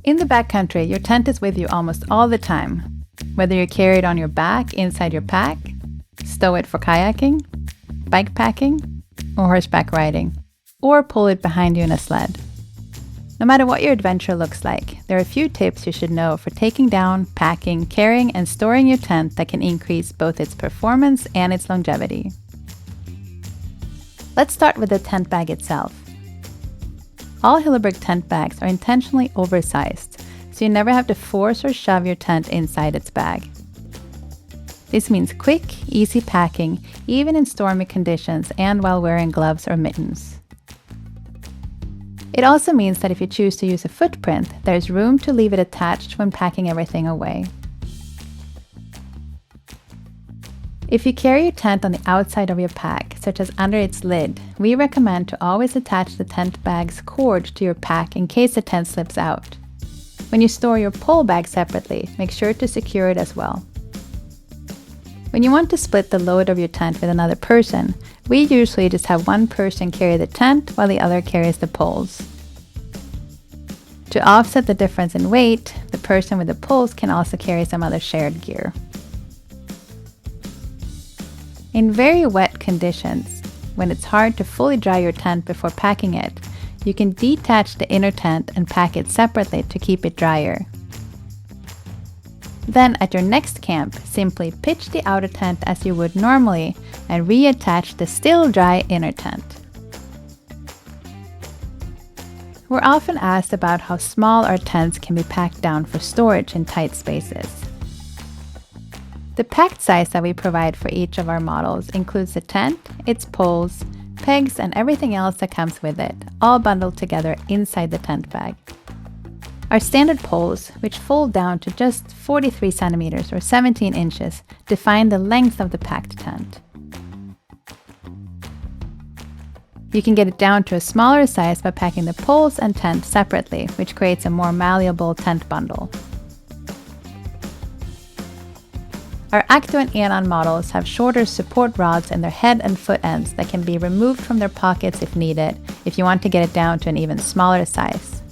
In the backcountry, your tent is with you almost all the time. Whether you carry it on your back inside your pack, stow it for kayaking, bike packing, or horseback riding, or pull it behind you in a sled. No matter what your adventure looks like, there are a few tips you should know for taking down, packing, carrying, and storing your tent that can increase both its performance and its longevity. Let's start with the tent bag itself. All Hilleberg tent bags are intentionally oversized, so you never have to force or shove your tent inside its bag. This means quick, easy packing, even in stormy conditions and while wearing gloves or mittens. It also means that if you choose to use a footprint, there's room to leave it attached when packing everything away. If you carry your tent on the outside of your pack, such as under its lid, we recommend to always attach the tent bag's cord to your pack in case the tent slips out. When you store your pole bag separately, make sure to secure it as well. When you want to split the load of your tent with another person, we usually just have one person carry the tent while the other carries the poles. To offset the difference in weight, the person with the poles can also carry some other shared gear. In very wet conditions, when it's hard to fully dry your tent before packing it, you can detach the inner tent and pack it separately to keep it drier. Then at your next camp, simply pitch the outer tent as you would normally and reattach the still dry inner tent. We're often asked about how small our tents can be packed down for storage in tight spaces. The packed size that we provide for each of our models includes the tent, its poles, pegs, and everything else that comes with it, all bundled together inside the tent bag. Our standard poles, which fold down to just 43 centimeters or 17 inches, define the length of the packed tent. You can get it down to a smaller size by packing the poles and tent separately, which creates a more malleable tent bundle. Our Acto and Enon models have shorter support rods in their head and foot ends that can be removed from their pockets if needed, if you want to get it down to an even smaller size.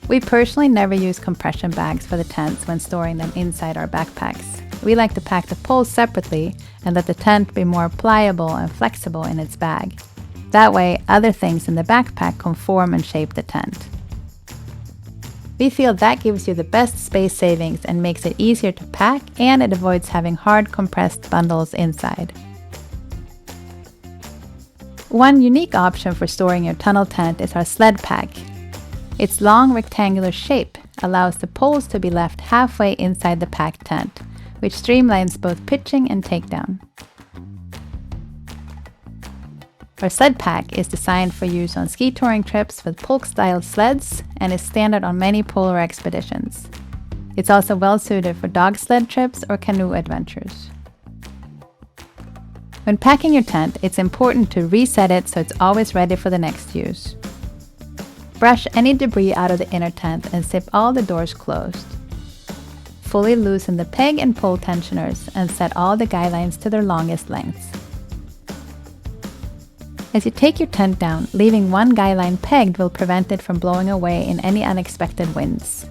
We personally never use compression bags for the tents when storing them inside our backpacks. We like to pack the poles separately and let the tent be more pliable and flexible in its bag. That way, other things in the backpack conform and shape the tent. We feel that gives you the best space savings and makes it easier to pack, and it avoids having hard compressed bundles inside. One unique option for storing your tunnel tent is our Sled Pack. Its long rectangular shape allows the poles to be left halfway inside the packed tent, which streamlines both pitching and takedown. Our Sled Pack is designed for use on ski touring trips with pulk-style sleds and is standard on many polar expeditions. It's also well suited for dog sled trips or canoe adventures. When packing your tent, it's important to reset it so it's always ready for the next use. Brush any debris out of the inner tent and zip all the doors closed. Fully loosen the peg and pole tensioners and set all the guy lines to their longest lengths. As you take your tent down, leaving one guy line pegged will prevent it from blowing away in any unexpected winds.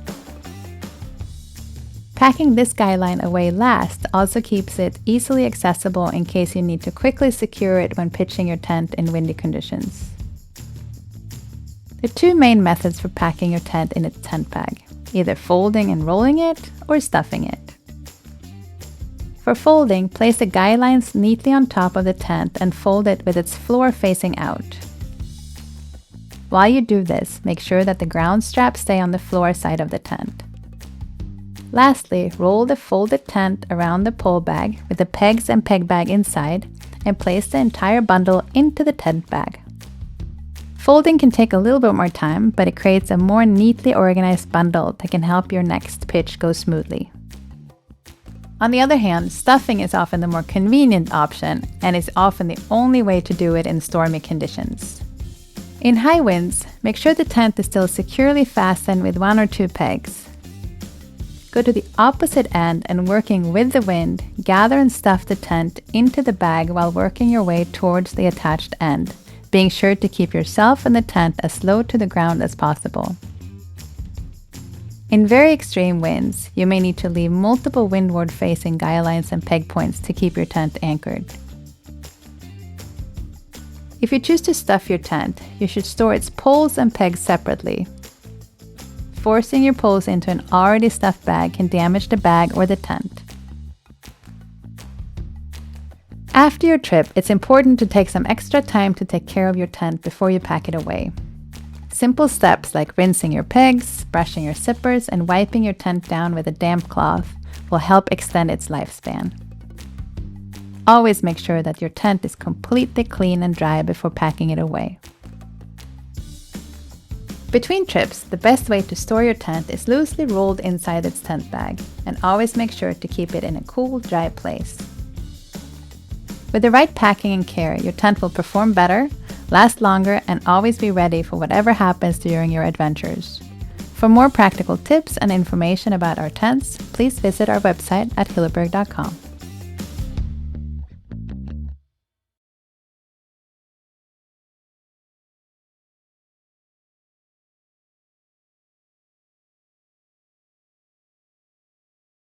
Packing this guy line away last also keeps it easily accessible in case you need to quickly secure it when pitching your tent in windy conditions. There are two main methods for packing your tent in its tent bag, either folding and rolling it or stuffing it. For folding, place the guy lines neatly on top of the tent and fold it with its floor facing out. While you do this, make sure that the ground straps stay on the floor side of the tent. Lastly, roll the folded tent around the pole bag with the pegs and peg bag inside and place the entire bundle into the tent bag. Folding can take a little bit more time, but it creates a more neatly organized bundle that can help your next pitch go smoothly. On the other hand, stuffing is often the more convenient option and is often the only way to do it in stormy conditions. In high winds, make sure the tent is still securely fastened with 1 or 2 pegs. Go to the opposite end and working with the wind, gather and stuff the tent into the bag while working your way towards the attached end, being sure to keep yourself and the tent as low to the ground as possible. In very extreme winds, you may need to leave multiple windward-facing guy lines and peg points to keep your tent anchored. If you choose to stuff your tent, you should store its poles and pegs separately. Forcing your poles into an already stuffed bag can damage the bag or the tent. After your trip, it's important to take some extra time to take care of your tent before you pack it away. Simple steps like rinsing your pegs, brushing your zippers, and wiping your tent down with a damp cloth will help extend its lifespan. Always make sure that your tent is completely clean and dry before packing it away. Between trips, the best way to store your tent is loosely rolled inside its tent bag, and always make sure to keep it in a cool, dry place. With the right packing and care, your tent will perform better, last longer, and always be ready for whatever happens during your adventures. For more practical tips and information about our tents, please visit our website at hilleberg.com.